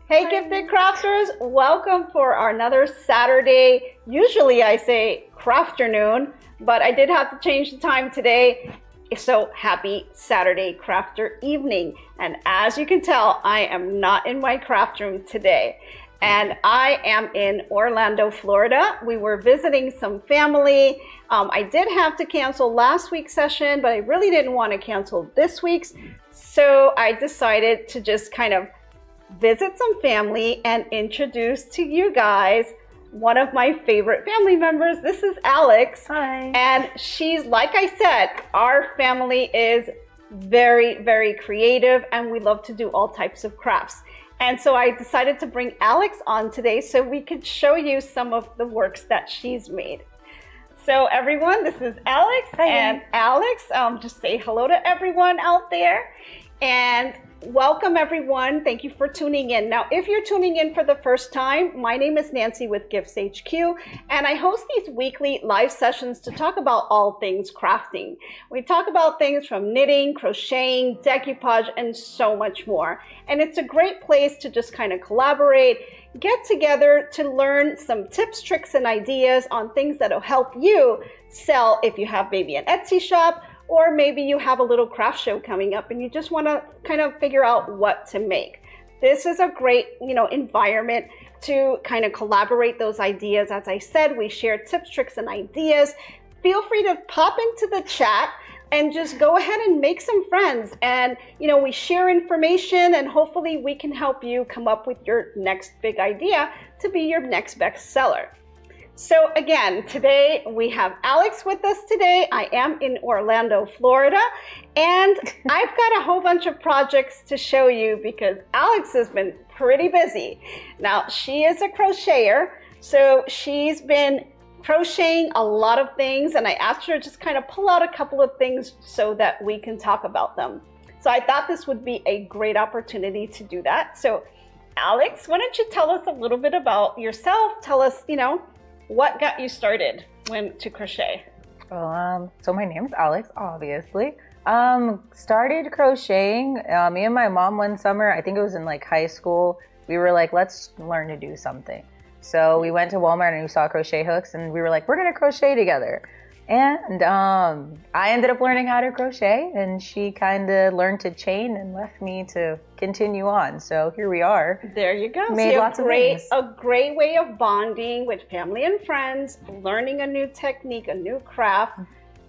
Hey Gifted Crafters, welcome for our another Saturday. Usually I say Crafternoon, but I did have to change the time today. So happy Saturday crafter evening. And as you can tell, I am not in my craft room today. And I am in Orlando, Florida. We were visiting some family. I did have to cancel last week's session, but I really didn't want to cancel this week's. So I decided to just kind of visit some family and introduce to you guys one of my favorite family members. This is Alex. Hi. And she's, like I said, our family is very, very creative and we love to do all types of crafts. And so I decided to bring Alex on today so we could show you some of the works that she's made. So everyone, this is Alex. Hi. And Alex, just say hello to everyone out there. And welcome everyone. Thank you for tuning in. Now, if you're tuning in for the first time, my name is Nancy with GiftsHQ, and I host these weekly live sessions to talk about all things crafting. We talk about things from knitting, crocheting, decoupage, and so much more. And it's a great place to just kind of collaborate, get together to learn some tips, tricks, and ideas on things that'll help you sell if you have maybe an Etsy shop, or maybe you have a little craft show coming up and you just want to kind of figure out what to make. This is a great, environment to kind of collaborate those ideas. As I said, we share tips, tricks, and ideas. Feel free to pop into the chat and just go ahead and make some friends. And, we share information and hopefully we can help you come up with your next big idea to be your next best seller. So again, today we have Alex with us today. I am in Orlando, Florida, and I've got a whole bunch of projects to show you because Alex has been pretty busy. Now, she is a crocheter, so she's been crocheting a lot of things, and I asked her to just kind of pull out a couple of things so that we can talk about them. So I thought this would be a great opportunity to do that. So Alex, why don't you tell us a little bit about yourself? Tell us, what got you started to crochet? Well, so my name's Alex, obviously. Started crocheting, me and my mom one summer, I think it was in like high school, we were like, let's learn to do something. So we went to Walmart and we saw crochet hooks and we were like, we're gonna crochet together. And I ended up learning how to crochet and she kind of learned to chain and left me to continue on. So here we are. There you go. Made lots of things. A great way of bonding with family and friends, learning a new technique, a new craft.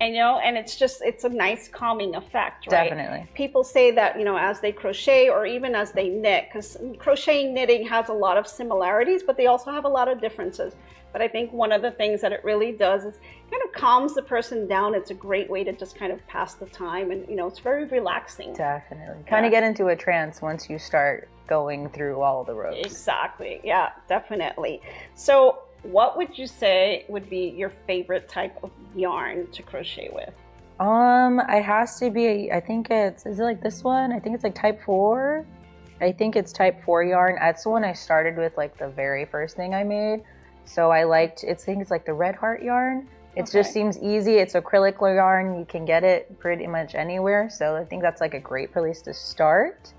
And and it's a nice calming effect, right? Definitely. People say that, as they crochet or even as they knit, because crocheting, knitting has a lot of similarities, but they also have a lot of differences. But I think one of the things that it really does is kind of calms the person down. It's a great way to just kind of pass the time and, it's very relaxing. Definitely. Kind of get into a trance once you start going through all the ropes. Exactly. Yeah, definitely. So what would you say would be your favorite type of yarn to crochet with? It has to be, I think is it like this one? I think it's like type 4. I think it's type 4 yarn. That's the one I started with, like the very first thing I made. So I think it's like the Red Heart yarn. It just seems easy. It's acrylic yarn. You can get it pretty much anywhere. So I think that's like a great place to start.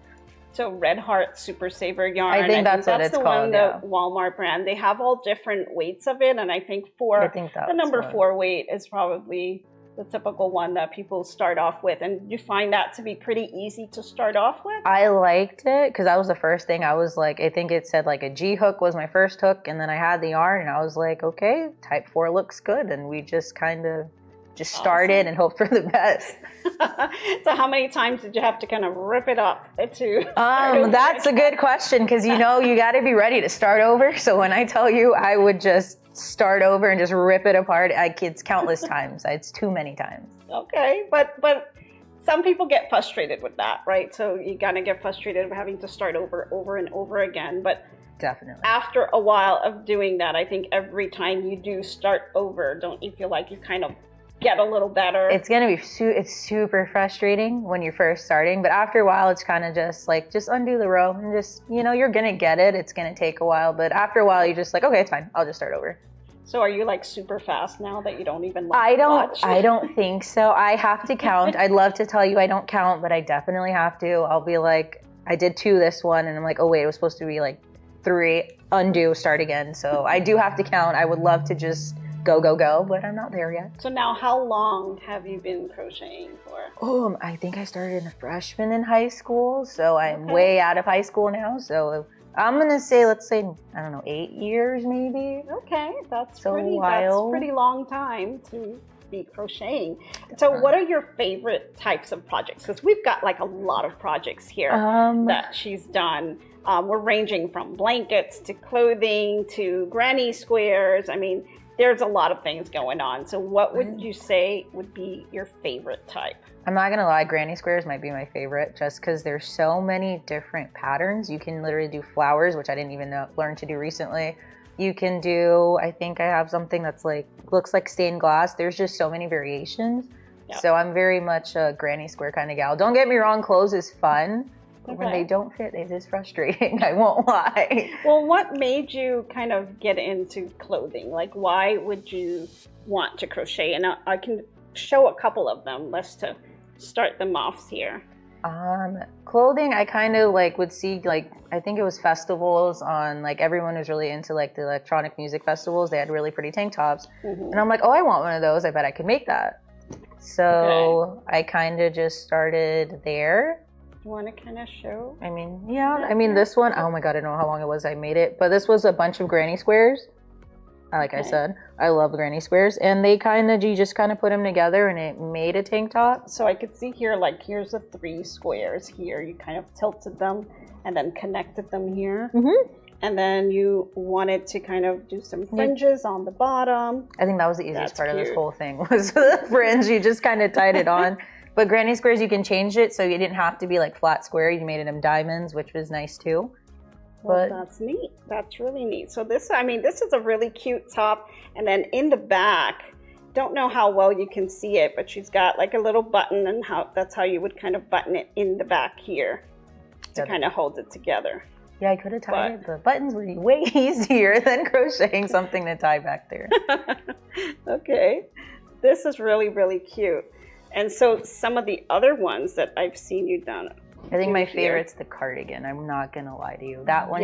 So Red Heart Super Saver yarn. I think that's what it's called. The Walmart brand. They have all different weights of it, and I think the number 4 weight is probably the typical one that people start off with. And you find that to be pretty easy to start off with? I liked it because that was the first thing. I was like, I think it said like a G hook was my first hook, and then I had the yarn, and I was like, okay, type 4 looks good, and we just kind of started and hoped for the best. So how many times did you have to kind of rip it up to that's a good question because you got to be ready to start over. So when I tell you I would just start over and just rip it apart, it's countless times. It's too many times. Okay, but some people get frustrated with that, right? So you gotta get frustrated with having to start over and over again. But definitely after a while of doing that, I think every time you do start over, don't you feel like you kind of get a little better? It's gonna be it's super frustrating when you're first starting, but after a while it's kind of just like, just undo the row and just, you're gonna get it. It's gonna take a while, but after a while you're just like, okay, it's fine, I'll just start over. So are you like super fast now that you don't even watch? I don't think so. I have to count. I'd love to tell you I don't count, but I definitely have to. I'll be like, I did 2 this one, and I'm like, oh wait, it was supposed to be like 3, undo, start again. So I do have to count. I would love to just go, but I'm not there yet. So now how long have you been crocheting for? I think I started a freshman in high school, so I'm way out of high school now. So I'm gonna say, let's say, I don't know, 8 years maybe. Okay, that's So pretty. a while. That's pretty long time to be crocheting. So, what are your favorite types of projects? Because we've got like a lot of projects here that she's done. We're ranging from blankets to clothing to granny squares. I mean, there's a lot of things going on. So, what would you say would be your favorite type? I'm not gonna lie, granny squares might be my favorite just because there's so many different patterns. You can literally do flowers, which I didn't even learn to do recently. You can do, I think I have something that's like, looks like stained glass. There's just so many variations. Yep. So I'm very much a granny square kind of gal. Don't get me wrong, clothes is fun. But when they don't fit, it is frustrating. I won't lie. Well, what made you kind of get into clothing? Like, why would you want to crochet? And I can show a couple of them. Let's to start them off here. Clothing, I kind of like would see, like, I think it was festivals on, like, everyone was really into like the electronic music festivals. They had really pretty tank tops. And I'm like, oh, I want one of those. I bet I could make that. So I kind of just started there. You want to kind of show? I mean, yeah. I mean, this one, oh my God, I don't know how long it was I made it. But this was a bunch of granny squares. Like I said, I love granny squares. And they kind of, you just kind of put them together and it made a tank top. So I could see here, like, here's the 3 squares here. You kind of tilted them and then connected them here. And then you wanted to kind of do some fringes on the bottom. I think that was the easiest part of this whole thing was the fringe. You just kind of tied it on. But granny squares, you can change it so you didn't have to be like flat square. You made it in diamonds, which was nice too. Well, that's neat. That's really neat. So this, I mean, this is a really cute top. And then in the back, don't know how well you can see it, but she's got like a little button, and that's how you would kind of button it in the back here to kind of hold it together. Yeah, I could have tied it. The buttons would be way easier than crocheting something to tie back there. Okay. This is really, really cute. And so some of the other ones that I've seen you done. I think my favorite's the cardigan. I'm not going to lie to you. That one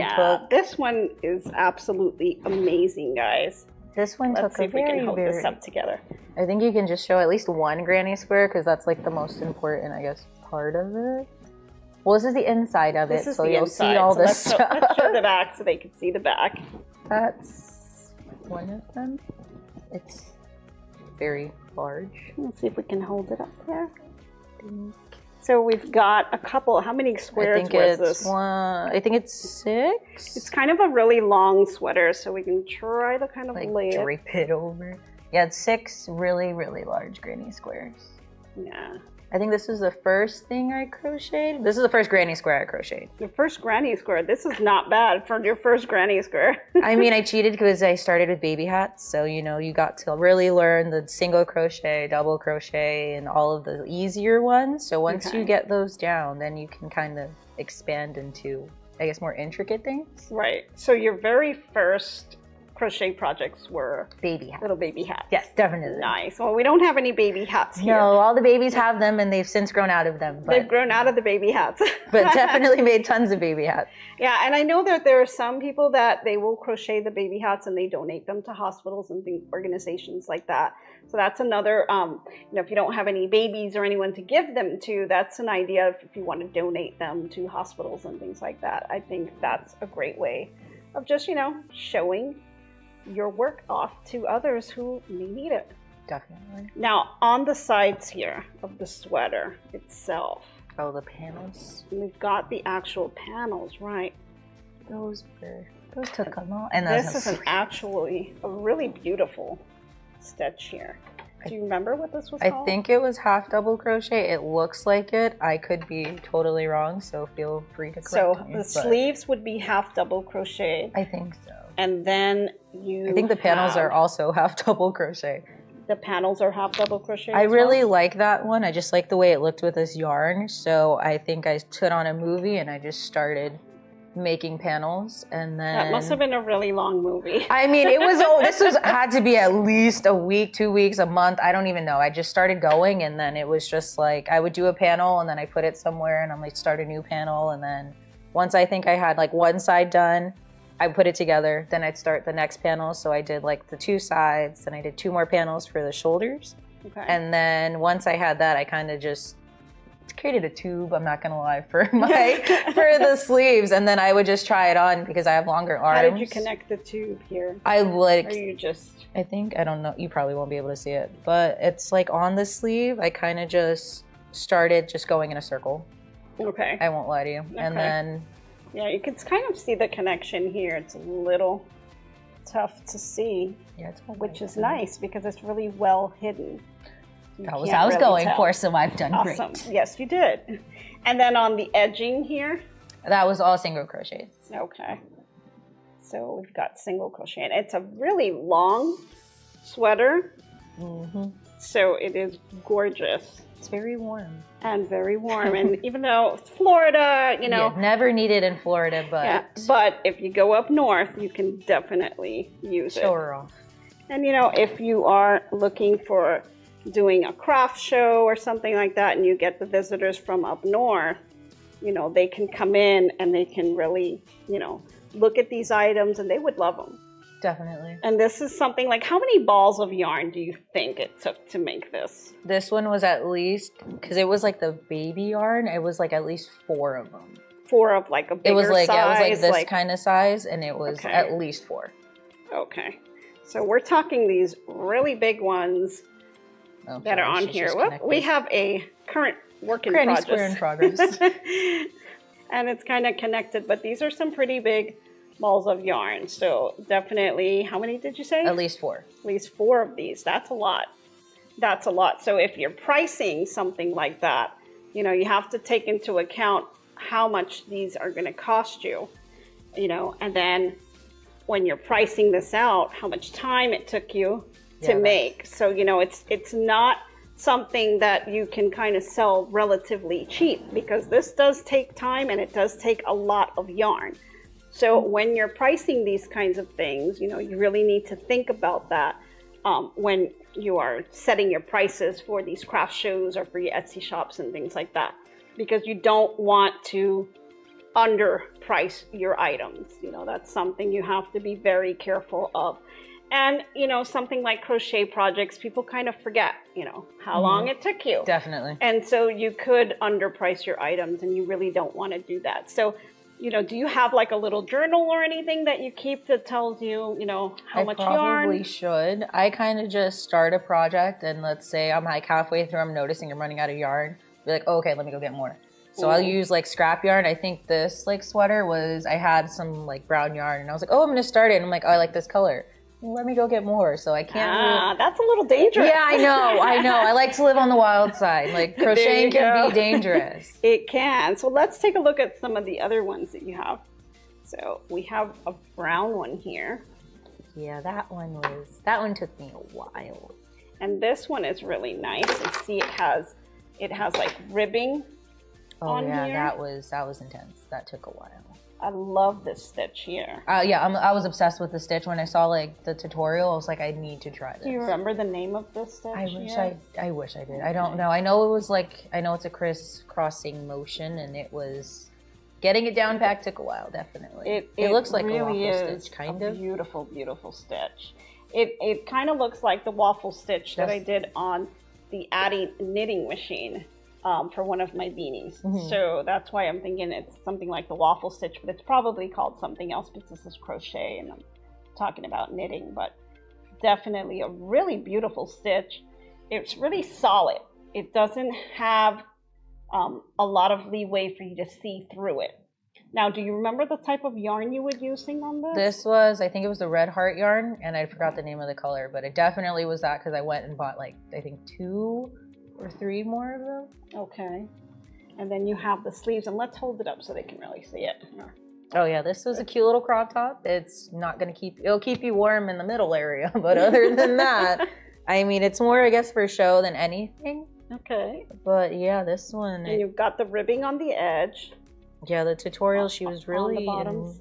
this one is absolutely amazing, guys. This one Let's see if we can hold this up together. I think you can just show at least one granny square because that's like the most important, I guess, part of it. Well, this is the inside of it, so you'll see all this stuff. Let's show the back so they can see the back. That's one of them. It's very large. Let's see if we can hold it up there. So we've got a couple. How many squares was this? I think it's 6. It's kind of a really long sweater, so we can try to kind of lay it. Drape it over. Yeah, it's 6 really, really large granny squares. Yeah. I think this is the first thing I crocheted. This is the first granny square I crocheted. The first granny square. This is not bad for your first granny square. I mean, I cheated because I started with baby hats. So, you know, you got to really learn the single crochet, double crochet, and all of the easier ones. So once you get those down, then you can kind of expand into, I guess, more intricate things. Right. So your very first crochet projects were baby hats. Little baby hats. Yes, definitely. Nice. Well, we don't have any baby hats here. No, all the babies have them and they've since grown out of them. But, they've grown out of the baby hats. But definitely made tons of baby hats. Yeah, and I know that there are some people that they will crochet the baby hats and they donate them to hospitals and organizations like that. So that's another, you know, if you don't have any babies or anyone to give them to, that's an idea if you want to donate them to hospitals and things like that. I think that's a great way of just, you know, showing your work off to others who may need it. Definitely. Now, on the sides here of the sweater itself. Oh, the panels. We've got the actual panels, right? Those took a lot. And this is actually a really beautiful stitch here. Do you remember what this was called? I think it was half double crochet. It looks like it. I could be totally wrong, so feel free to correct me. So the sleeves would be half double crochet. I think so. And then I think the panels are also half double crochet. The panels are half double crochet. I really like that one. I just like the way it looked with this yarn. So I think I put on a movie and I just started making panels, and then that must have been a really long movie. I mean, it was had to be at least a week, 2 weeks, a month. I don't even know. I just started going, and then it was just like I would do a panel and then I put it somewhere and I'm like start a new panel, and then once I think I had like one side done, I put it together, then I'd start the next panel. So I did like the 2 sides, then I did 2 more panels for the shoulders. Okay. And then once I had that, I kind of just created a tube, I'm not gonna lie, for the sleeves, and then I would just try it on because I have longer arms. How did you connect the tube here? I like, or you just... I think, I don't know, you probably won't be able to see it, but it's like on the sleeve, I kind of just started just going in a circle. Okay. I won't lie to you. Okay. And then... Yeah, you can kind of see the connection here. It's a little tough to see, yeah, it's which is nice because it's really well hidden. That was what I was going for, so I've done awesome. great. Yes, you did. And then on the edging here? That was all single crochet. Okay. So we've got single crochet. And it's a really long sweater. Mm-hmm. So it is gorgeous. It's very warm. And very warm. And even though it's Florida, you know. Yeah, never needed in Florida, but... Yeah, but if you go up north, you can definitely use it. Show her off. And you know, if you are looking for doing a craft show or something like that, and you get the visitors from up north, you know, they can come in and they can really, you know, look at these items and they would love them. Definitely. And this is something like, how many balls of yarn do you think it took to make this? This one was at least, because it was like the baby yarn, it was like at least 4 of them. 4 of like a bigger it was like, size? Yeah, it was like this kind of size, and it was at least 4. Okay. So we're talking these really big ones that are on here. Well, we have a current work in progress. Square in progress. And it's kind of connected, but these are some pretty big balls of yarn. So definitely, how many did you say? At least 4. At least 4 of these. That's a lot. That's a lot. So if you're pricing something like that, you know, you have to take into account how much these are going to cost you, you know, and then when you're pricing this out, how much time it took you to make. So, you know, it's not something that you can kind of sell relatively cheap, because this does take time and it does take a lot of yarn. So when you're pricing these kinds of things, you know, you really need to think about that when you are setting your prices for these craft shows or for your Etsy shops and things like that, because you don't want to underprice your items. You know, that's something you have to be very careful of. And, you know, something like crochet projects, people kind of forget, you know, how long it took you. Definitely. And so you could underprice your items, and you really don't want to do that. So, you know, do you have like a little journal or anything that you keep that tells you, you know, how much yarn? I probably should. I kind of just start a project, and let's say I'm like halfway through, I'm noticing I'm running out of yarn. Be like, oh, okay, let me go get more. So I'll use like scrap yarn. I think this like sweater was, I had some like brown yarn, and I was like, oh, I'm going to start it. And I'm like, oh, I like this color. Let me go get more. So I can't. That's a little dangerous. Yeah, I know. I like to live on the wild side. Like crocheting can be dangerous. It can. So let's take a look at some of the other ones that you have. So we have a brown one here. Yeah, that one took me a while. And this one is really nice. And see, it has like ribbing on here. that was intense. That took a while. I love this stitch here. Yeah, I was obsessed with the stitch. When I saw like the tutorial, I was like, I need to try this. Do you remember the name of this stitch? I wish I did. I don't know. I know it was like, I know it's a crisscrossing motion, and it was getting it down packed took a while. Definitely. It looks like really a waffle stitch, kind of. Beautiful, beautiful stitch. It kind of looks like the waffle stitch that I did on the Addie knitting machine. For one of my beanies. So that's why I'm thinking it's something like the waffle stitch, but it's probably called something else because this is crochet and I'm talking about knitting. But definitely a really beautiful stitch. It's really solid. It doesn't have a lot of leeway for you to see through it. Now, do you remember the type of yarn you were using on this? This was, I think it was the Red Heart yarn, and I forgot the name of the color, but it definitely was that, because I went and bought like, I think 2 or 3 more of them. Okay. And then you have the sleeves, and let's hold it up so they can really see it. Oh yeah, this was a cute little crop top. It's not going to it'll keep you warm in the middle area, but other than that, I mean, it's more, I guess, for show than anything. Okay. But yeah, this one. And you've got the ribbing on the edge. Yeah, the tutorial, she was really on the bottoms.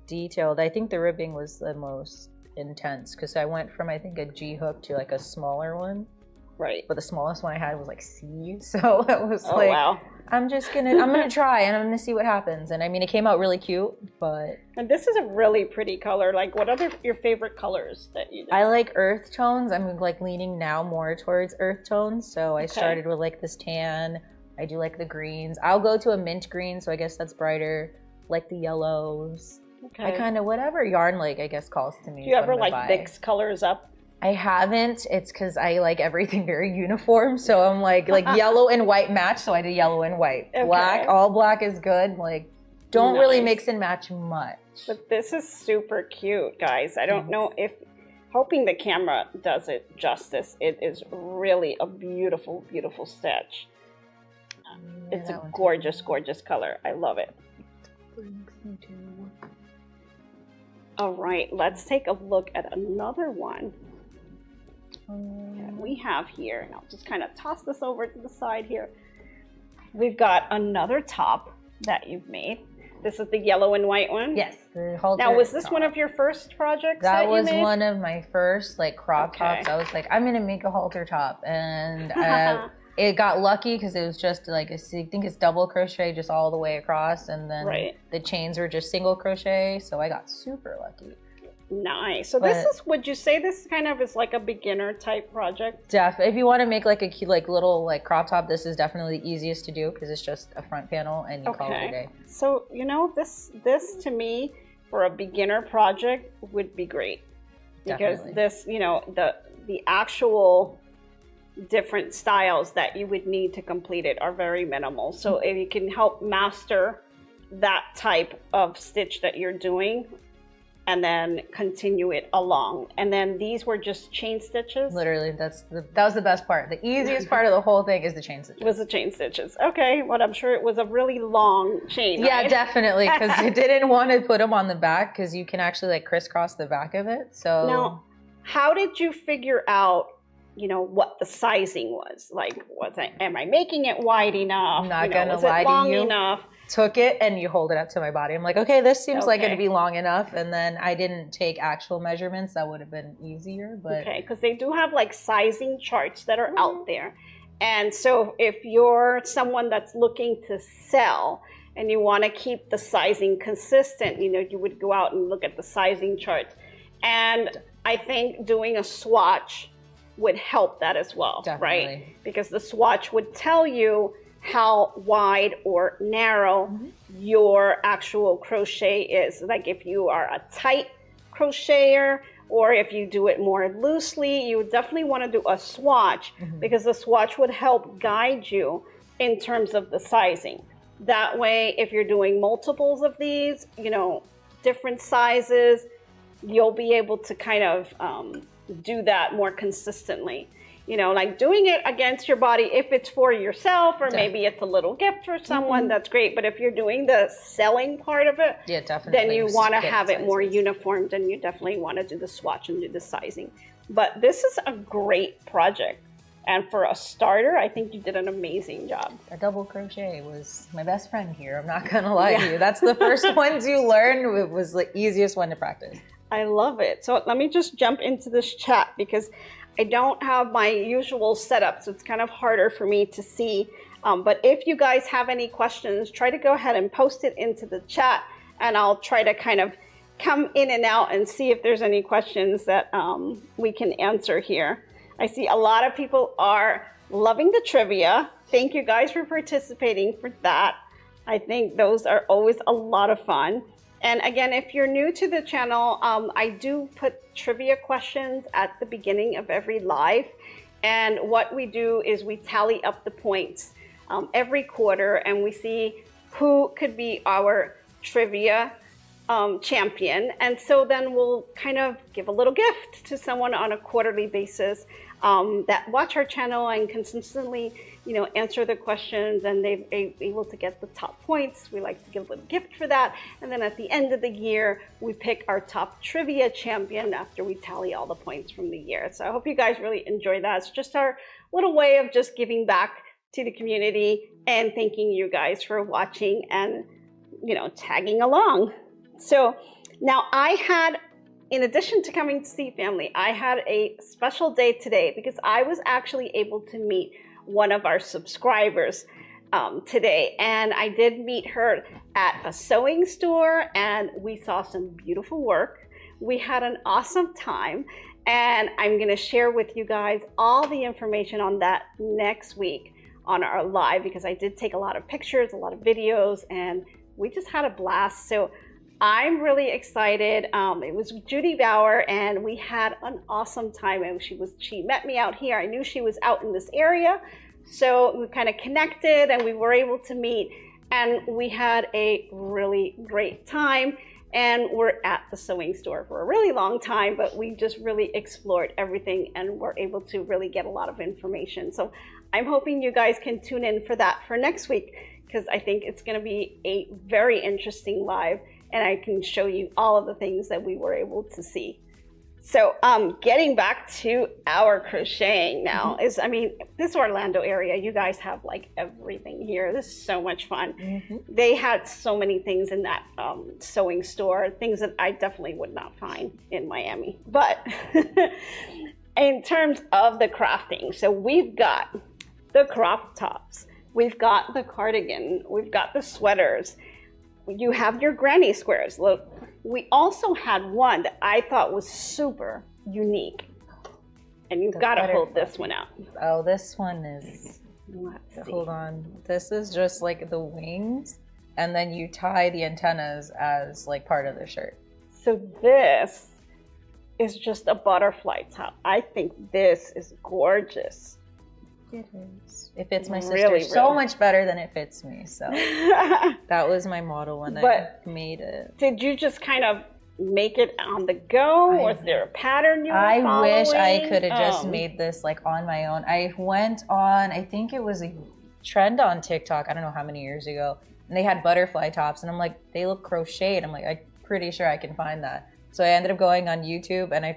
detailed. I think the ribbing was the most intense, because I went from, I think, a G hook to like a smaller one. Right. But the smallest one I had was like C, so it was like, wow. I'm gonna try and I'm gonna see what happens. And I mean, it came out really cute, but. And this is a really pretty color. Like, what are your favorite colors that you do? I like earth tones. I'm like leaning now more towards earth tones. So I started with like this tan. I do like the greens. I'll go to a mint green, so I guess that's brighter. Like the yellows. Okay. I kind of, whatever yarn, like, I guess calls to me. Do you ever like mix colors up? I haven't. It's because I like everything very uniform. So I'm like yellow and white match. So I do yellow and white. Okay. Black, all black is good. Like, don't really mix and match much. But this is super cute, guys. I don't know if, hoping the camera does it justice. It is really a beautiful, beautiful stitch. It's a gorgeous, gorgeous color. I love it. All right, let's take a look at another one that we have here. And I'll just kind of toss this over to the side here. We've got another top that you've made. This is the yellow and white one? Yes. The halter now, was this one of your first projects that you made? That was one of my first like crop tops. I was like, I'm going to make a halter top. And it got lucky because it was just like, I think it's double crochet just all the way across. And then the chains were just single crochet. So I got super lucky. Nice. So this is, would you say this kind of is like a beginner type project? Definitely. If you want to make like a cute, like little like crop top, this is definitely the easiest to do because it's just a front panel and you call it a day. So, you know, this to me for a beginner project would be great. Because this, you know, the actual different styles that you would need to complete it are very minimal. So if you can help master that type of stitch that you're doing, and then continue it along. And then these were just chain stitches? Literally, that was the best part. The easiest part of the whole thing is the chain stitches. Was the chain stitches. Okay, well, I'm sure it was a really long chain, Yeah, right? definitely, because you didn't want to put them on the back because you can actually like crisscross the back of it. So now, how did you figure out, you know, what the sizing was? Like, am I making it wide enough? I'm not gonna lie to you. Enough? Took it and you hold it up to my body. I'm like, okay, this seems like it'd be long enough. And then I didn't take actual measurements. That would have been easier. But okay, because they do have like sizing charts that are out there. And so if you're someone that's looking to sell and you want to keep the sizing consistent, you know, you would go out and look at the sizing charts. And I think doing a swatch would help that as well, right? Because the swatch would tell you how wide or narrow your actual crochet is. Like if you are a tight crocheter or if you do it more loosely, you definitely want to do a swatch because the swatch would help guide you in terms of the sizing. That way, if you're doing multiples of these, you know, different sizes, you'll be able to kind of do that more consistently. You know, like doing it against your body, if it's for yourself or maybe it's a little gift for someone, that's great. But if you're doing the selling part of it, then you want to have it more uniformed and you definitely want to do the swatch and do the sizing. But this is a great project. And for a starter, I think you did an amazing job. A double crochet was my best friend here. I'm not going to lie to you. That's the first ones you learn. It was the easiest one to practice. I love it. So let me just jump into this chat because I don't have my usual setup, so it's kind of harder for me to see. But if you guys have any questions, try to go ahead and post it into the chat, and I'll try to kind of come in and out and see if there's any questions that we can answer here. I see a lot of people are loving the trivia. Thank you guys for participating for that. I think those are always a lot of fun. And again, if you're new to the channel, I do put trivia questions at the beginning of every live. And what we do is we tally up the points every quarter and we see who could be our trivia champion. And so then we'll kind of give a little gift to someone on a quarterly basis that watch our channel and consistently, you know, answer the questions and they're able to get the top points. We like to give a little gift for that. And then at the end of the year, we pick our top trivia champion after we tally all the points from the year. So I hope you guys really enjoy that. It's just our little way of just giving back to the community and thanking you guys for watching and, you know, tagging along. So now in addition to coming to see family, I had a special day today because I was actually able to meet one of our subscribers. today, and I did meet her at a sewing store, and we saw some beautiful work. We had an awesome time, and I'm going to share with you guys all the information on that next week on our live, because I did take a lot of pictures, a lot of videos, and we just had a blast. So I'm really excited. It was Judy Bauer, and we had an awesome time. And she met me out here. I knew she was out in this area, so we kind of connected, and we were able to meet, and we had a really great time. And we're at the sewing store for a really long time, but we just really explored everything, and we're able to really get a lot of information. So I'm hoping you guys can tune in for that for next week, because I think it's going to be a very interesting live, and I can show you all of the things that we were able to see. So getting back to our crocheting now is, I mean, this Orlando area, you guys have like everything here. This is so much fun. They had so many things in that sewing store, things that I definitely would not find in Miami. But in terms of the crafting, so we've got the crop tops, we've got the cardigan, we've got the sweaters, you have your granny squares. Look, we also had one that I thought was super unique, and you've got to hold this one out. Oh, this one is, Let's see. hold on. This is just like the wings, and then you tie the antennas as like part of the shirt. So this is just a butterfly top. I think this is gorgeous. It is. It fits my sister Really, so really. much better than it fits me. So that was my model when I made it. Did you just kind of make it on the go? Was there a pattern you were following? I wish I could have just made this like on my own. I went on, I think it was a trend on TikTok, I don't know how many years ago, and they had butterfly tops, and I'm like, they look crocheted. I'm like, I'm pretty sure I can find that. So I ended up going on YouTube, and I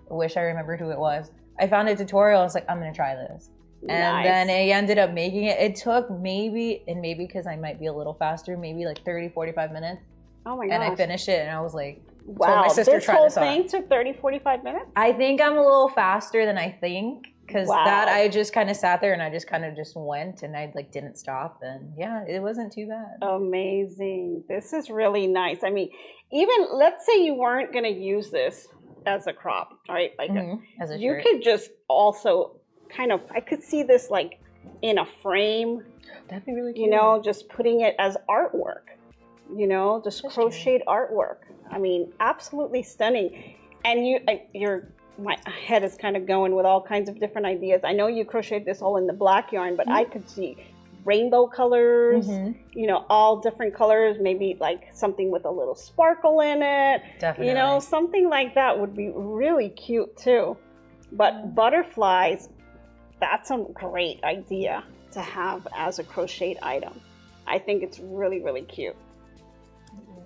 wish I remembered who it was. I found a tutorial. I was like, I'm gonna try this. And then I ended up making it. It took maybe because I might be a little faster, maybe like 30, 45 minutes. Oh my gosh. And I finished it, and I was like, wow, my sister this whole thing took 30, 45 minutes? I think I'm a little faster than I think, because that I just kind of sat there and I just kind of just went, and I like didn't stop, and yeah, it wasn't too bad. Amazing. This is really nice. I mean, even let's say you weren't going to use this as a crop, right? Like as a you shirt. could just also kind of, I could see this like in a frame. That'd be really cute. You know, just putting it as artwork, you know, just That's crocheted artwork. I mean, absolutely stunning. And my head is kind of going with all kinds of different ideas. I know you crocheted this all in the black yarn, but I could see rainbow colors, you know, all different colors, maybe like something with a little sparkle in it. Definitely. You know, something like that would be really cute too. But butterflies, that's a great idea to have as a crocheted item. I think it's really, really cute.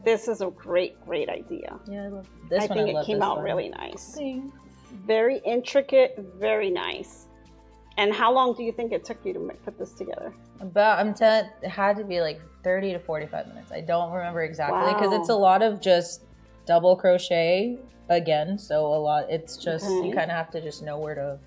This is a great, great idea. Yeah, I love this I one. think it came out really nice. Very intricate, very nice. And how long do you think it took you to put this together? It had to be like 30 to 45 minutes. I don't remember exactly, because it's a lot of just double crochet again. So it's just, you kind of have to just know where to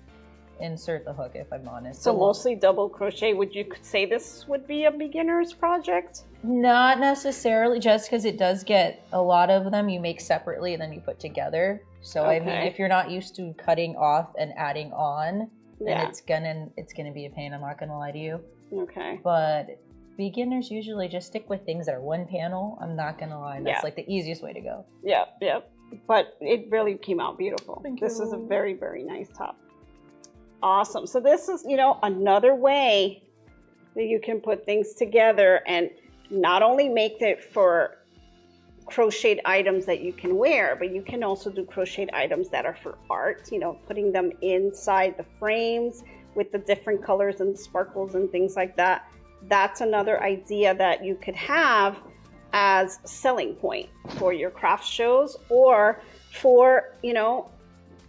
insert the hook, if I'm honest. So mostly double crochet. Would you say this would be a beginner's project? Not necessarily, just because it does get a lot of them you make separately and then you put together. So I mean, if you're not used to cutting off and adding on, then it's gonna be a pain. I'm not gonna lie to you. Okay. But beginners usually just stick with things that are one panel. I'm not gonna lie, that's like the easiest way to go. Yep. But it really came out beautiful. This is a very, very nice top. Awesome. So this is, you know, another way that you can put things together and not only make it for crocheted items that you can wear, but you can also do crocheted items that are for art, you know, putting them inside the frames with the different colors and sparkles and things like that. That's another idea that you could have as a selling point for your craft shows or for, you know,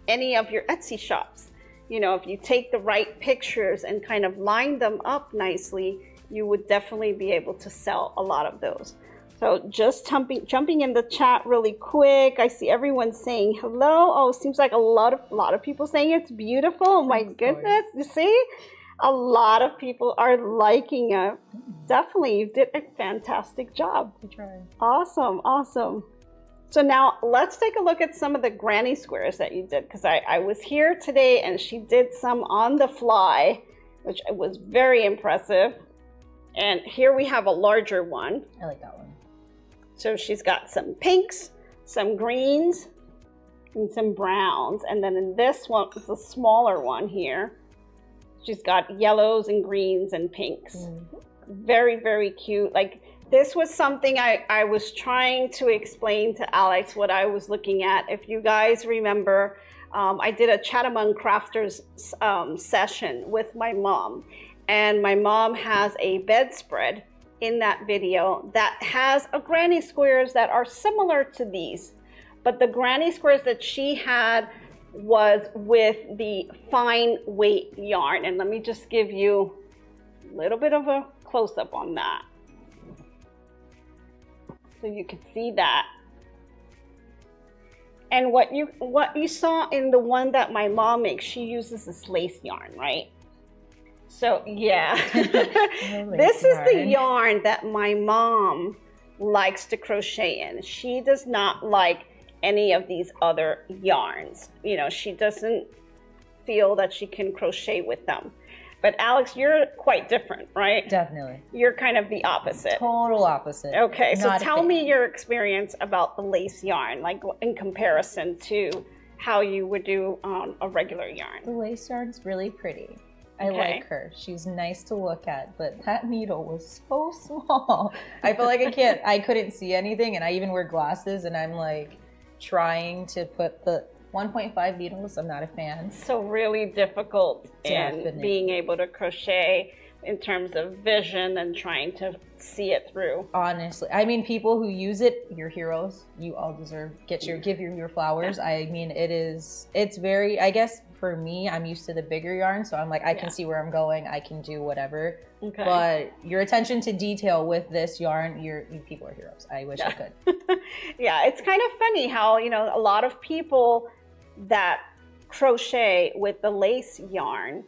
any of your Etsy shops. You know, if you take the right pictures and kind of line them up nicely, you would definitely be able to sell a lot of those. So just jumping in the chat really quick. I see everyone saying hello. Oh, seems like a lot of people saying it's beautiful. Oh my goodness. You see? A lot of people are liking it. Definitely, you did a fantastic job. I tried. Awesome, awesome. So now let's take a look at some of the granny squares that you did, because I was here today and she did some on the fly, which was very impressive. And here we have a larger one. I like that one. So she's got some pinks, some greens, and some browns. And then in this one, it's a smaller one here. She's got yellows and greens and pinks. Very, very cute. Like, this was something I was trying to explain to Alex what I was looking at. If you guys remember, I did a Chat Among Crafters session with my mom. And my mom has a bedspread in that video that has a granny squares that are similar to these. But the granny squares that she had was with the fine weight yarn. And let me just give you a little bit of a close-up on that, so you can see that. And what you saw in the one that my mom makes, she uses this lace yarn, right? So yeah, this is the yarn that my mom likes to crochet in. She does not like any of these other yarns. You know, she doesn't feel that she can crochet with them. But Alex, you're quite different, right? Definitely. You're kind of the opposite. Total opposite. Okay, so tell me your experience about the lace yarn, like in comparison to how you would do a regular yarn. The lace yarn's really pretty. I like her. She's nice to look at, but that needle was so small. I feel like I couldn't see anything, and I even wear glasses, and I'm like trying to put the 1.5 needles. I'm not a fan. So really difficult in being able to crochet in terms of vision and trying to see it through. Honestly, I mean, people who use it, you're heroes. You all deserve give your flowers. I mean, it's very, I guess for me, I'm used to the bigger yarn, so I'm like, I can see where I'm going. I can do whatever. Okay. But your attention to detail with this yarn, you people are heroes. I wish I could. Yeah, it's kind of funny how, you know, a lot of people that crochet with the lace yarn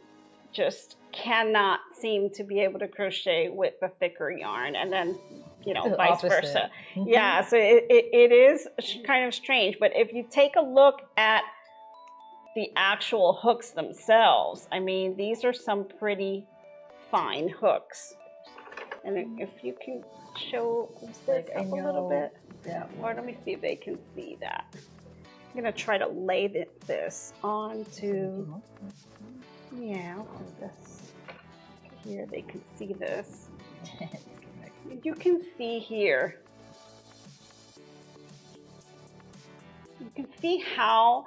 just cannot seem to be able to crochet with the thicker yarn, and then, you know, vice versa. Yeah, so it is kind of strange. But if you take a look at the actual hooks themselves, I mean, these are some pretty fine hooks. And if you can show this up a little bit, or let me see if they can see that. I'm gonna try to lay this onto, I'll put this here, they can see this. You can see here, you can see how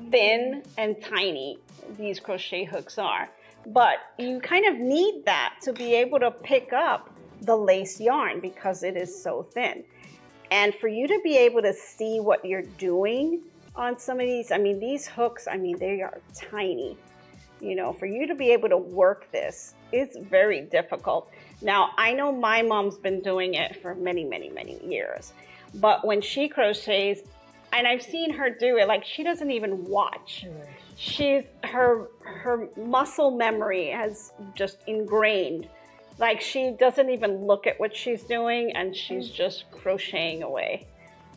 thin and tiny these crochet hooks are, but you kind of need that to be able to pick up the lace yarn because it is so thin. And for you to be able to see what you're doing on some of these, I mean, these hooks, I mean, they are tiny. You know, for you to be able to work this is very difficult. Now, I know my mom's been doing it for many, many, many years, but when she crochets, and I've seen her do it, like, she doesn't even watch. Her muscle memory has just ingrained. Like, she doesn't even look at what she's doing, and she's just crocheting away.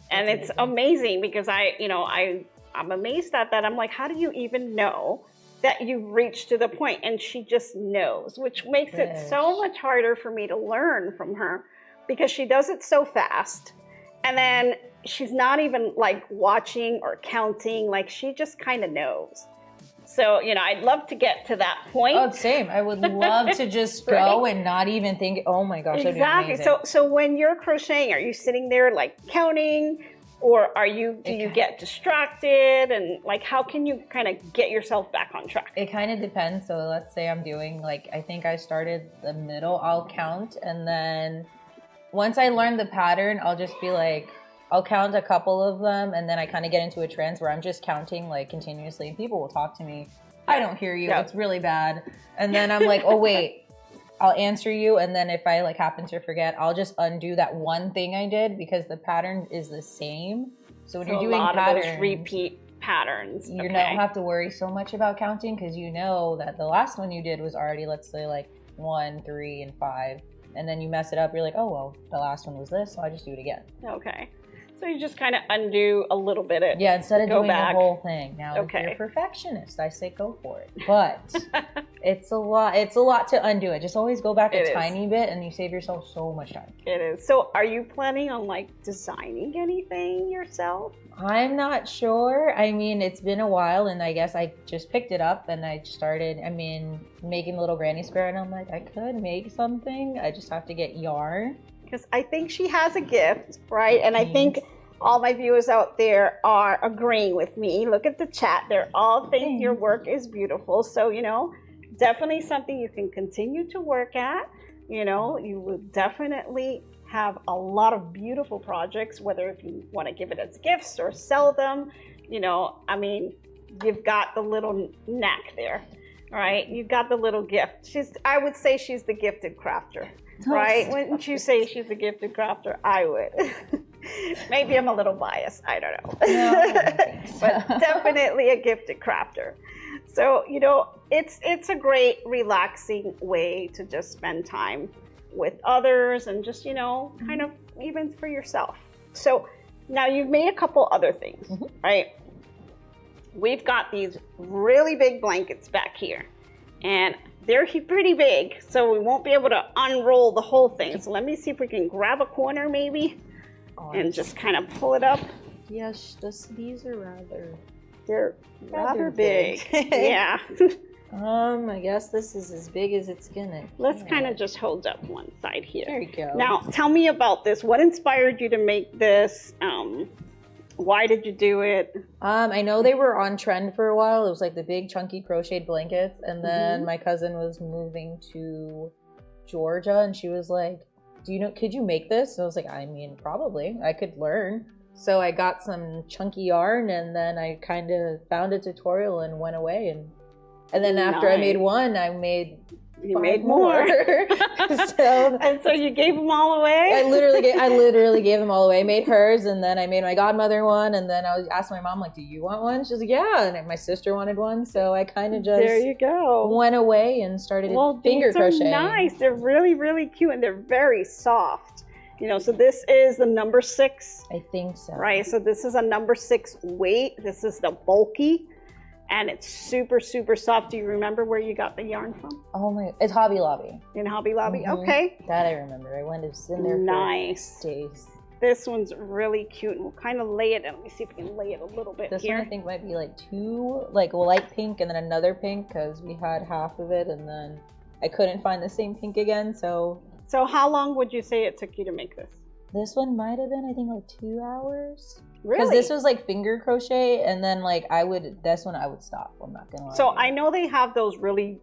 And it's amazing because I'm amazed at that. I'm like, how do you even know that you've reached to the point? And she just knows, which makes it so much harder for me to learn from her because she does it so fast. And then she's not even like watching or counting, like she just kind of knows. So, you know, I'd love to get to that point. Oh, same. I would love to just go and not even think, oh my gosh, that'd be amazing. So when you're crocheting, are you sitting there like counting, or do you get distracted, and like how can you kind of get yourself back on track? It kind of depends. So let's say I'm doing like, I think I started the middle, I'll count, and then once I learn the pattern, I'll just be like, I'll count a couple of them, and then I kind of get into a trance where I'm just counting like continuously, and people will talk to me. I don't hear you. It's really bad. And then I'm like, oh wait, I'll answer you. And then if I like happen to forget, I'll just undo that one thing I did because the pattern is the same. So when you're doing patterns, of those repeat patterns. You don't have to worry so much about counting because you know that the last one you did was already, let's say, like 1, 3, and 5. And then you mess it up, you're like, oh, well, the last one was this, so I just do it again. Okay. So you just kind of undo a little bit. Yeah, instead of doing the whole thing. Now, if you're a perfectionist, I say go for it. But it's a lot to undo it. Just always go back a tiny bit and you save yourself so much time. It is. So are you planning on like designing anything yourself? I'm not sure. I mean, it's been a while and I guess I just picked it up and I started, making a little granny square and I'm like, I could make something. I just have to get yarn. Because I think she has a gift, right? And I think all my viewers out there are agreeing with me. Look at the chat. They're all think your work is beautiful. So, definitely something you can continue to work at. You will definitely have a lot of beautiful projects, whether if you want to give it as gifts or sell them. You've got the little knack there, right? You've got the little gift. I would say she's the gifted crafter. Right? Wouldn't you say she's a gifted crafter? I would. Maybe I'm a little biased. I don't know. No, I don't think so. But definitely a gifted crafter. So, it's a great relaxing way to just spend time with others and just, kind of even for yourself. So now you've made a couple other things, right? We've got these really big blankets back here. And they're pretty big, so we won't be able to unroll the whole thing. So let me see if we can grab a corner maybe and just kind of pull it up. Yes, these are they're rather big. Yeah. I guess this is as big as it's gonna get. Let's kind of just hold up one side here. There you go. Now, tell me about this. What inspired you to make this? Why did you do it? I know they were on trend for a while. It was like the big chunky crocheted blankets. And then my cousin was moving to Georgia and she was like, could you make this? And I was like, probably. I could learn. So I got some chunky yarn and then I kind of found a tutorial and went away. And then after I made one, I made more. And so you gave them all away? I literally gave them all away. I made hers and then I made my godmother one and then I asked my mom, like, do you want one? She's like, yeah. And my sister wanted one. So I kind of just went away and started finger crocheting. Nice. They're really, really cute and they're very soft. So this is the number 6. I think so. Right. So this is a number 6 weight. This is the bulky. And it's super, super soft. Do you remember where you got the yarn from? Oh it's Hobby Lobby. In Hobby Lobby, okay. That I remember. I went to sit in there for days. This one's really cute. And we'll kind of lay it. Let me see if we can lay it a little bit this here. One I think might be like 2, like a light pink and then another pink because we had half of it and then I couldn't find the same pink again. So how long would you say it took you to make this? This one might have been, I think, like 2 hours. Really? Because this was like finger crochet, and then like this one I would stop. I'm not gonna lie. So I know they have those really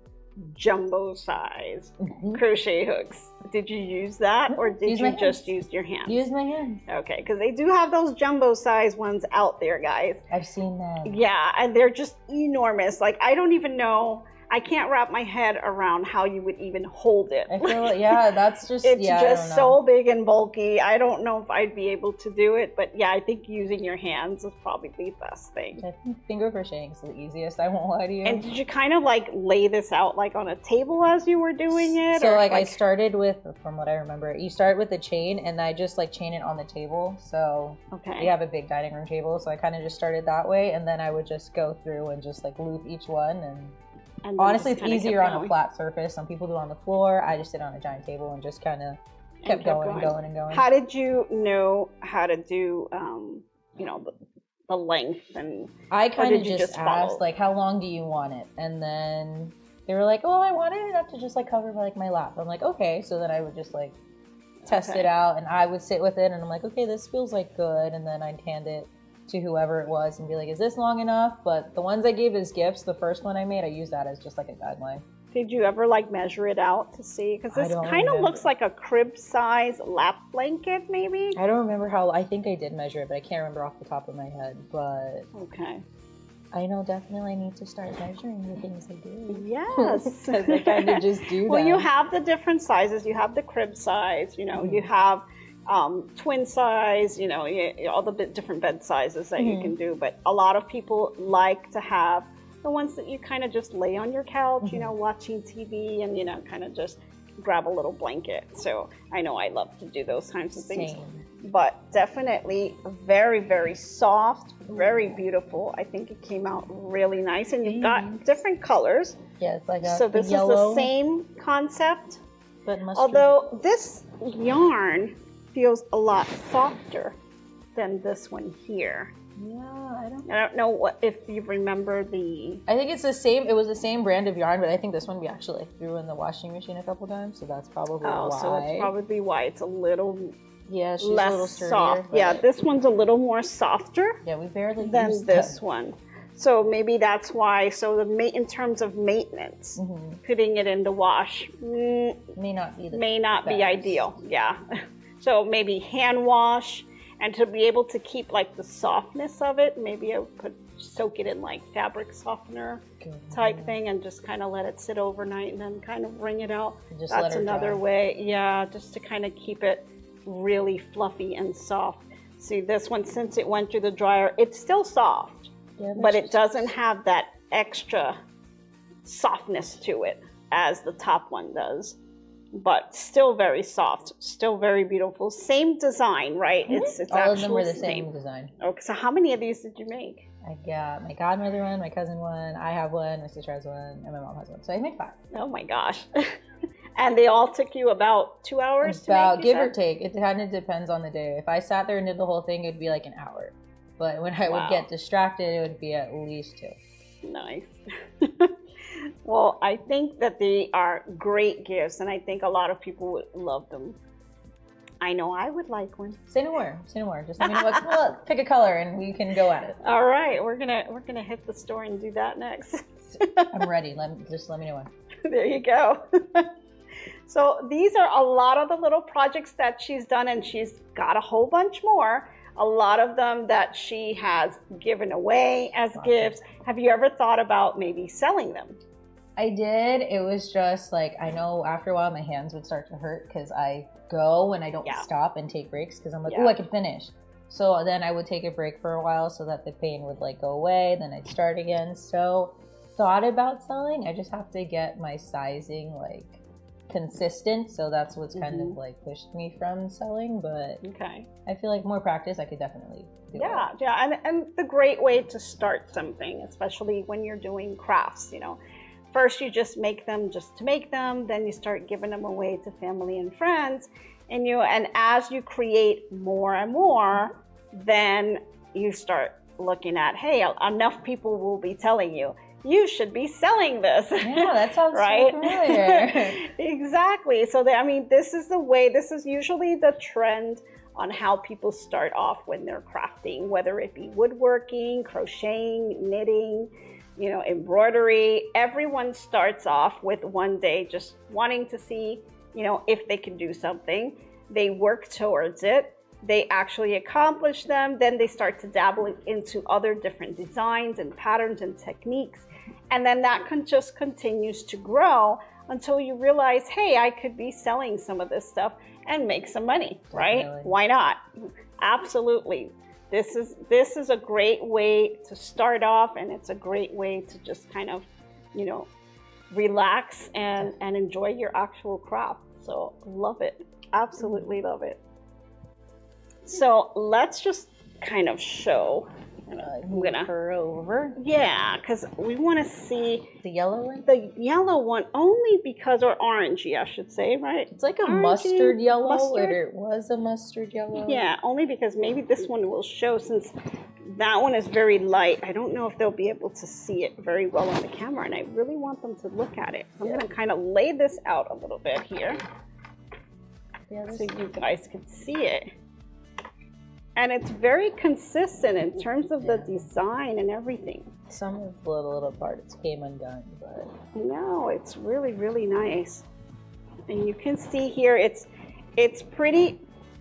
jumbo size crochet hooks. Did you use that, or did you just use your hands? Use my hands. Okay, because they do have those jumbo size ones out there, guys. I've seen them. Yeah, and they're just enormous. Like I don't even know. I can't wrap my head around how you would even hold it. I feel that's just it's just so big and bulky. I don't know if I'd be able to do it, but yeah, I think using your hands is probably the best thing. I think finger crocheting is the easiest. I won't lie to you. And did you kind of like lay this out like on a table as you were doing it? So I started with, from what I remember, you start with the chain, and I just like chain it on the table. So we have a big dining room table, so I kind of just started that way, and then I would just go through and just like loop each one and honestly, it's easier on a flat surface. Some people do it on the floor. I just did it on a giant table and just kind of kept going and going and going. How did you know how to do, the length? And I kind of just asked, like, how long do you want it? And then they were like, oh, I wanted it up to just like cover like my lap. I'm like, okay. So then I would just like test it out, and I would sit with it, and I'm like, okay, this feels like good. And then I'd hand it to whoever it was and be like, is this long enough? But the ones I gave as gifts, the first one I made, I used that as just like a guideline. Did you ever like measure it out to see? Because this kind of looks like a crib size lap blanket, maybe. I don't remember I think I did measure it, but I can't remember off the top of my head. But okay, I know definitely I need to start measuring the things I do. Yes. Because I kind of just do that. Well, you have the different sizes. You have the crib size, you have twin size, you know, all the different bed sizes that you can do. But a lot of people like to have the ones that you kind of just lay on your couch, you know, watching TV and, you know, kind of just grab a little blanket. So I know I love to do those kinds of things. But definitely very, very soft, very beautiful. I think it came out really nice. And you've got different colors. Yeah, it's like a so this yellow, is the same concept. But mustard. Although this yarn feels a lot softer than this one here. Yeah, I don't know what if you remember the. I think it's the same. It was the same brand of yarn, but I think this one we actually threw in the washing machine a couple times, so that's probably why. So that's probably why it's a little. Yeah, she's less a little sturdier, soft. Yeah, this one's a little more softer. Yeah, we barely than used this one. So maybe that's why. So in terms of maintenance, putting it in the wash may not be ideal. Yeah. So maybe hand wash. And to be able to keep like the softness of it, maybe I would soak it in like fabric softener type thing and just kind of let it sit overnight and then kind of wring it out. That's another way. Yeah, just to kind of keep it really fluffy and soft. See, this one, since it went through the dryer, it's still soft, but it doesn't have that extra softness to it as the top one does. But still very soft, still very beautiful. Same design, right? It's all of them were the same design. Okay, so how many of these did you make? I got my godmother one, my cousin one, I have one, my sister has one, and my mom has one. So I made 5. Oh my gosh. And they all took you about 2 hours to make? Give or take. It kind of depends on the day. If I sat there and did the whole thing, it'd be like an hour. But when I would get distracted, it would be at least 2. Nice. Well, I think that they are great gifts, and I think a lot of people would love them. I know I would like one. Say no more. Say no more. Just let me know what. Well, pick a color, and we can go at it. All right, we're gonna hit the store and do that next. I'm ready. Just let me know when. There you go. So these are a lot of the little projects that she's done, and she's got a whole bunch more. A lot of them that she has given away as gifts. Have you ever thought about maybe selling them? I did. It was just like, I know after a while my hands would start to hurt because I go and I don't stop and take breaks because I'm like, oh, I can finish. So then I would take a break for a while so that the pain would like go away. Then I'd start again. So thought about selling. I just have to get my sizing like consistent. So that's what's kind of like pushed me from selling. But I feel like more practice, I could definitely do that. Yeah. And the great way to start something, especially when you're doing crafts, you know. First, you just make them just to make them. Then you start giving them away to family and friends. And as you create more and more, then you start looking at, hey, enough people will be telling you, you should be selling this. Yeah, that sounds right? So familiar. Exactly. So, this is the way, this is usually the trend on how people start off when they're crafting, whether it be woodworking, crocheting, knitting, you know, embroidery. Everyone starts off with one day just wanting to see, you know, if they can do something. They work towards it. They actually accomplish them. Then they start to dabble into other different designs and patterns and techniques. And then that just continues to grow until you realize, hey, I could be selling some of this stuff and make some money, right? Why not? Absolutely. This is a great way to start off, and it's a great way to just kind of, you know, relax and enjoy your actual craft. So love it. Absolutely love it. So let's just kind of show. I'm gonna her over. Yeah, because we want to see the yellow one. The yellow one only because, or orangey, I should say, right? It's like a mustard yellow. It was a mustard yellow. Yeah, only because maybe this one will show, since that one is very light. I don't know if they'll be able to see it very well on the camera, and I really want them to look at it. So I'm gonna kind of lay this out a little bit here, so you guys can see it. And it's very consistent in terms of the design and everything. Some of the little parts came undone, but no, it's really, really nice. And you can see here, it's pretty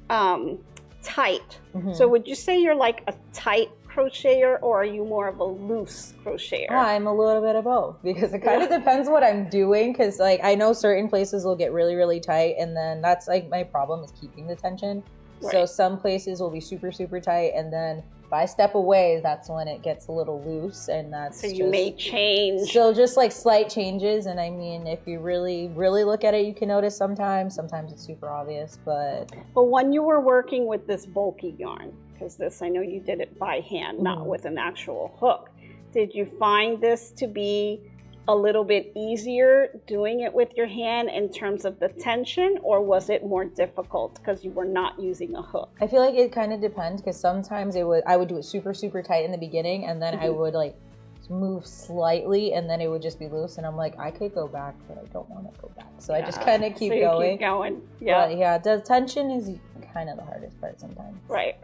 tight. So would you say you're like a tight crocheter, or are you more of a loose crocheter? I'm a little bit of both, because it kind of depends what I'm doing. Because like I know certain places will get really, really tight, and then that's like my problem is keeping the tension. So Right. some places will be super, super tight, and then if I step away, that's when it gets a little loose, and that's So you may change. So just like slight changes, and I mean, if you really, really look at it, you can notice sometimes. Sometimes it's super obvious, but... But when you were working with this bulky yarn, because this, I know you did it by hand, not with an actual hook, did you find this to be a little bit easier doing it with your hand in terms of the tension, or was it more difficult because you were not using a hook? I feel like it kind of depends, because sometimes I would do it super, super tight in the beginning, and then I would like move slightly, and then it would just be loose, and I'm like, I could go back, but I don't want to go back, so I just kind of keep going. Keep going. Yeah. But yeah, the tension is kind of the hardest part sometimes. Right.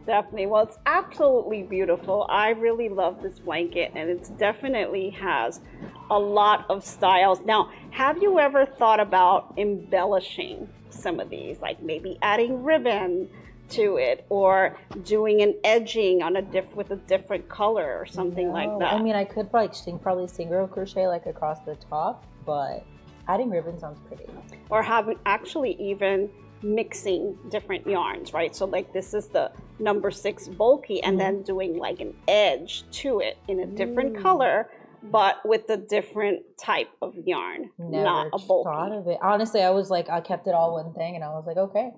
Definitely. Well, it's absolutely beautiful. I really love this blanket, and it definitely has a lot of styles. Now, have you ever thought about embellishing some of these, like maybe adding ribbon to it, or doing an edging on with a different color or something like that? I mean, I could probably single crochet like across the top, but adding ribbon sounds pretty. Or having actually even mixing different yarns, right? So like this is the number 6 bulky, and then doing like an edge to it in a different color, but with a different type of yarn, not a bulky. Thought of it. Honestly, I was like, I kept it all one thing, and I was like, okay.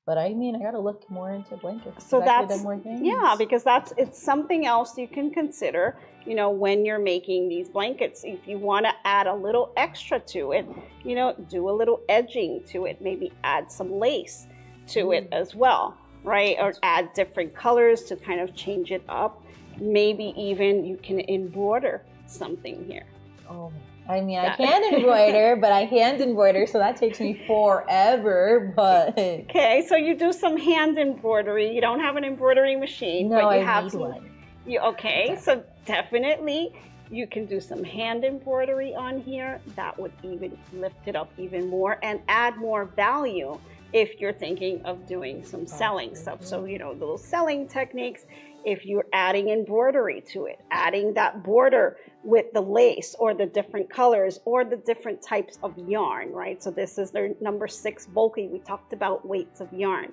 But I mean, I gotta look more into blankets. So that's more things. Yeah, because it's something else you can consider. You know, when you're making these blankets, if you want to add a little extra to it, you know, do a little edging to it. Maybe add some lace to it as well, right? Or add different colors to kind of change it up. Maybe even you can embroider something here. Oh, I mean, I can embroider, but I hand embroider, so that takes me forever, but... Okay, so you do some hand embroidery. You don't have an embroidery machine, no, but you I have need some... one. Okay, so definitely you can do some hand embroidery on here. That would even lift it up even more and add more value if you're thinking of doing some selling stuff. So, you know, little selling techniques. If you're adding embroidery to it, adding that border with the lace or the different colors or the different types of yarn, right? So this is their number 6 bulky. We talked about weights of yarn.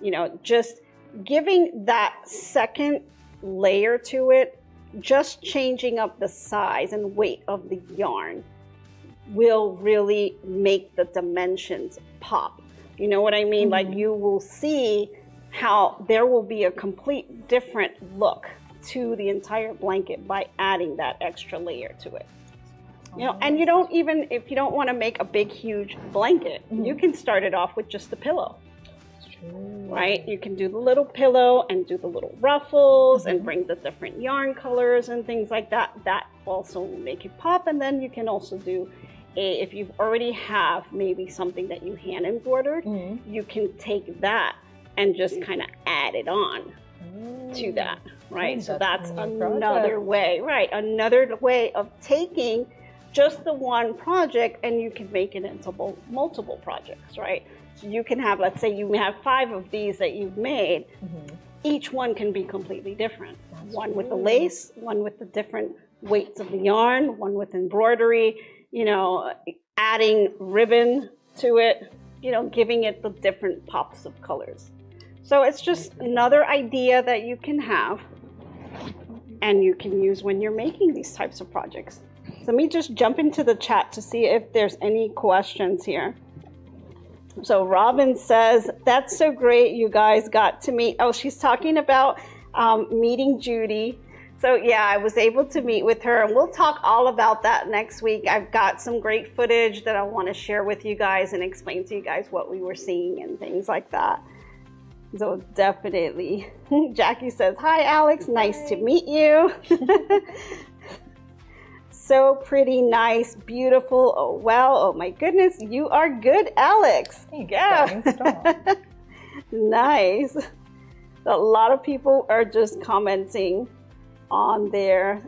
You know, just giving that second layer to it, just changing up the size and weight of the yarn will really make the dimensions pop. You know what I mean? Like you will see how there will be a complete different look to the entire blanket by adding that extra layer to it. You know, and you don't even, if you don't want to make a big, huge blanket, you can start it off with just the pillow. Right? You can do the little pillow and do the little ruffles and bring the different yarn colors and things like that. That also will make it pop. And then you can also do if you already have maybe something that you hand embroidered, you can take that and just kind of add it on to that, right? So that's another way, right? Another way of taking just the one project and you can make it into multiple projects, right? So you can have, let's say you have 5 of these that you've made. Each one can be completely different. One with the lace, one with the different weights of the yarn, one with embroidery, you know, adding ribbon to it, you know, giving it the different pops of colors. So it's just another idea that you can have and you can use when you're making these types of projects. So let me just jump into the chat to see if there's any questions here. So Robin says, that's so great you guys got to meet. Oh, she's talking about meeting Judy. So yeah, I was able to meet with her, and we'll talk all about that next week. I've got some great footage that I want to share with you guys and explain to you guys what we were seeing and things like that. So definitely. Jackie says, hi Alex, nice to meet you. So pretty, nice, beautiful. Oh, wow. Oh my goodness. You are good, Alex. Yeah. Nice. A lot of people are just commenting on there.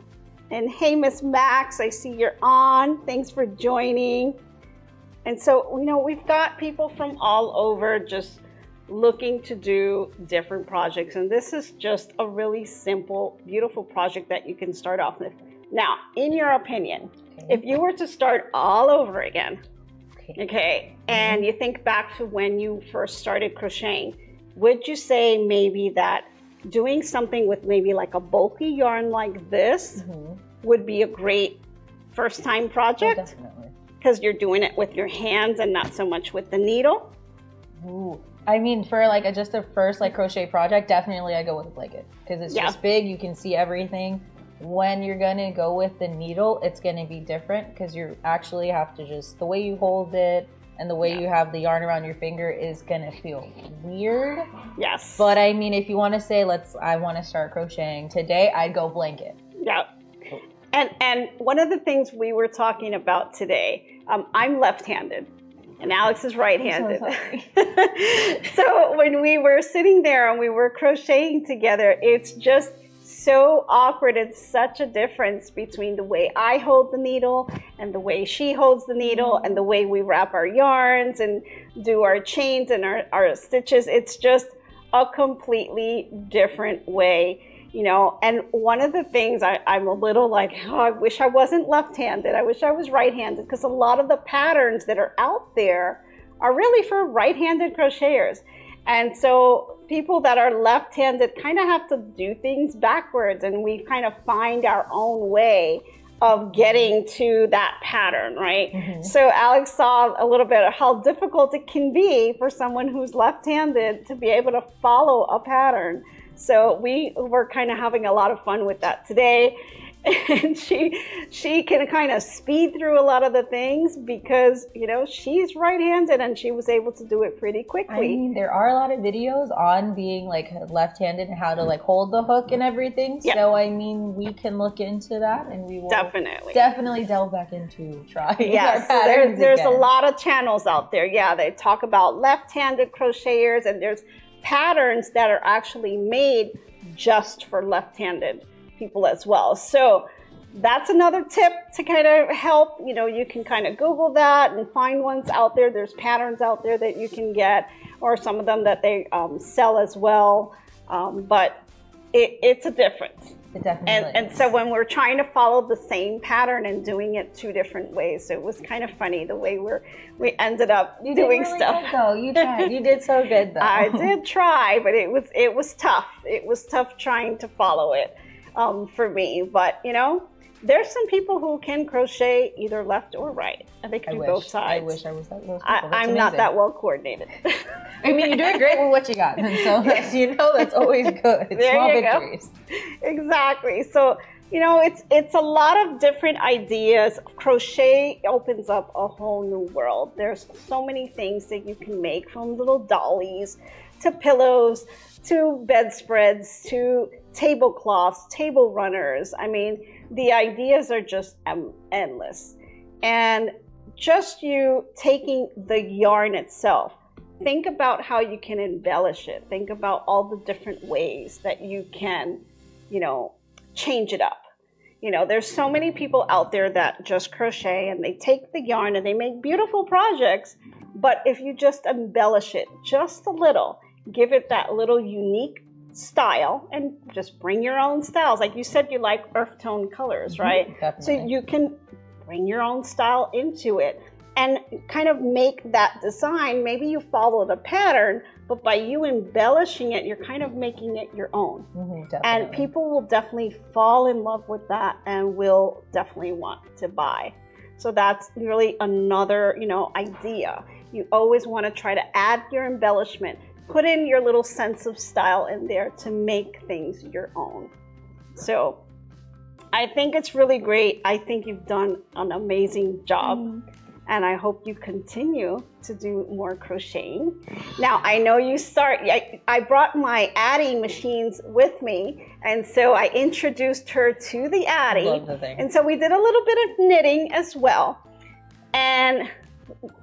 And hey, Miss Max, I see you're on. Thanks for joining. And so, you know, we've got people from all over just looking to do different projects. And this is just a really simple, beautiful project that you can start off with. Now, in your opinion, if you were to start all over again, okay, and you think back to when you first started crocheting, would you say maybe that doing something with maybe like a bulky yarn like this would be a great first time project? Oh, definitely. Because you're doing it with your hands and not so much with the needle? Ooh. I mean, for like just a first like crochet project, definitely I go with a blanket because it's just big. You can see everything. When you're gonna go with the needle, it's gonna be different because you actually have to just, the way you hold it and the way you have the yarn around your finger is gonna feel weird. Yes. But I mean, if you want to say, I want to start crocheting today, I'd go blanket. Yeah. And one of the things we were talking about today, I'm left-handed and Alex is right-handed. So when we were sitting there and we were crocheting together, it's just so awkward. It's such a difference between the way I hold the needle and the way she holds the needle and the way we wrap our yarns and do our chains and our stitches. It's just a completely different way, you know. And one of the things I'm a little like, oh, I wish I wasn't left-handed. I wish I was right-handed, because a lot of the patterns that are out there are really for right-handed crocheters. And so people that are left-handed kind of have to do things backwards, and we kind of find our own way of getting to that pattern, right? So Alex saw a little bit of how difficult it can be for someone who's left-handed to be able to follow a pattern. So we were kind of having a lot of fun with that today. And she can kind of speed through a lot of the things because, you know, she's right-handed and she was able to do it pretty quickly. I mean, there are a lot of videos on being like left-handed and how to like hold the hook and everything. Yeah. So I mean, we can look into that and we will definitely delve back into trying. Yes, there's a lot of channels out there. Yeah, they talk about left-handed crocheters, and there's patterns that are actually made just for left-handed people as well. So that's another tip to kind of help. You know, you can kind of Google that and find ones out there. There's patterns out there that you can get, or some of them that they sell as well. But it's a difference. It definitely and so when we're trying to follow the same pattern and doing it two different ways, so it was kind of funny the way we ended up doing really stuff. Good, though. You tried. You did so good though. I did try, but it was tough. It was tough trying to follow it. For me, but you know, there's some people who can crochet either left or right, and they can do both sides. I wish I was like those people. I'm not that well coordinated. I mean, you're doing great with what you got, and so that's always good. There Small you victories. Go. Exactly. So you know, it's a lot of different ideas. Crochet opens up a whole new world. There's so many things that you can make, from little dollies to pillows to bedspreads to tablecloths, table runners. I mean, the ideas are just endless. And just you taking the yarn itself, think about how you can embellish it. Think about all the different ways that you can, you know, change it up. You know, there's so many people out there that just crochet and they take the yarn and they make beautiful projects, but if you just embellish it just a little, give it that little unique style, and just bring your own styles. Like you said, you like earth tone colors, right? Definitely. So you can bring your own style into it and kind of make that design. Maybe you follow the pattern, but by you embellishing it, you're kind of making it your own. And people will definitely fall in love with that and will definitely want to buy. So that's really another, you know, idea. You always want to try to add your embellishment. Put in your little sense of style in there to make things your own. So I think it's really great. I think you've done an amazing job. And I hope you continue to do more crocheting. Now, I know you I brought my Addie machines with me, and so I introduced her to the Addie. Love the thing. And so we did a little bit of knitting as well. And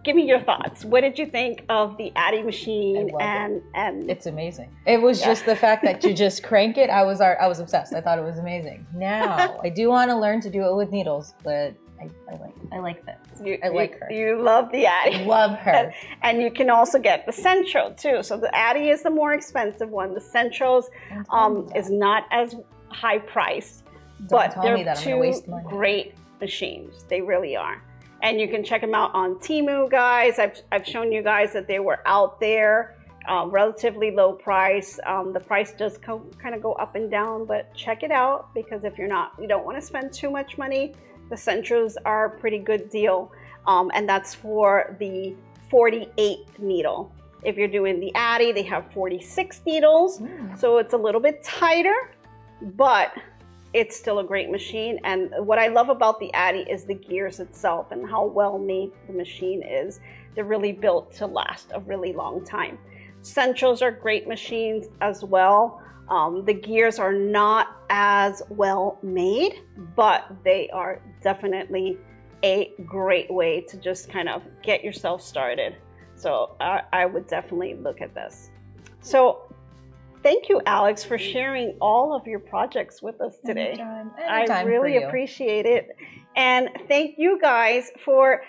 give me your thoughts. What did you think of the Addie machine? And it's amazing. It was just the fact that you just crank it. I was obsessed. I thought it was amazing. Now I do want to learn to do it with needles, but I like this. I like her. You love the Addie. I love her. And you can also get the Centro too. So the Addie is the more expensive one. The Centros is not as high priced, but they're two great machines. They really are. And you can check them out on Temu, guys. I've shown you guys that they were out there relatively low price. The price does kind of go up and down, but check it out, because if you don't want to spend too much money, the centros are a pretty good deal. And that's for the 48 needle. If you're doing the Addy, they have 46 needles, so it's a little bit tighter, but it's still a great machine. And what I love about the Addy is the gears itself and how well made the machine is. They're really built to last a really long time. Centros are great machines as well. The gears are not as well made, but they are definitely a great way to just kind of get yourself started. So I would definitely look at this. So thank you, Alex, for sharing all of your projects with us today. Anytime I really appreciate it. And thank you guys for,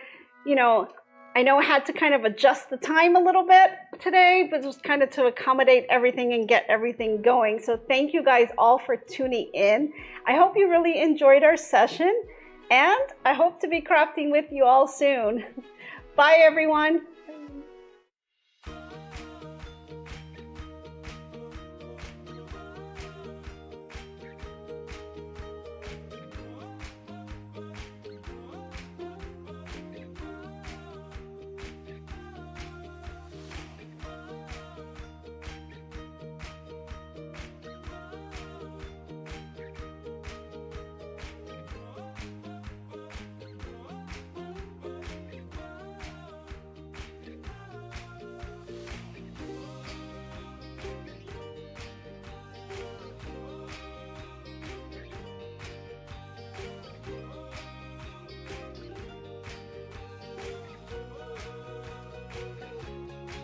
I know I had to kind of adjust the time a little bit today, but it was kind of to accommodate everything and get everything going. So thank you guys all for tuning in. I hope you really enjoyed our session, and I hope to be crafting with you all soon. Bye, everyone.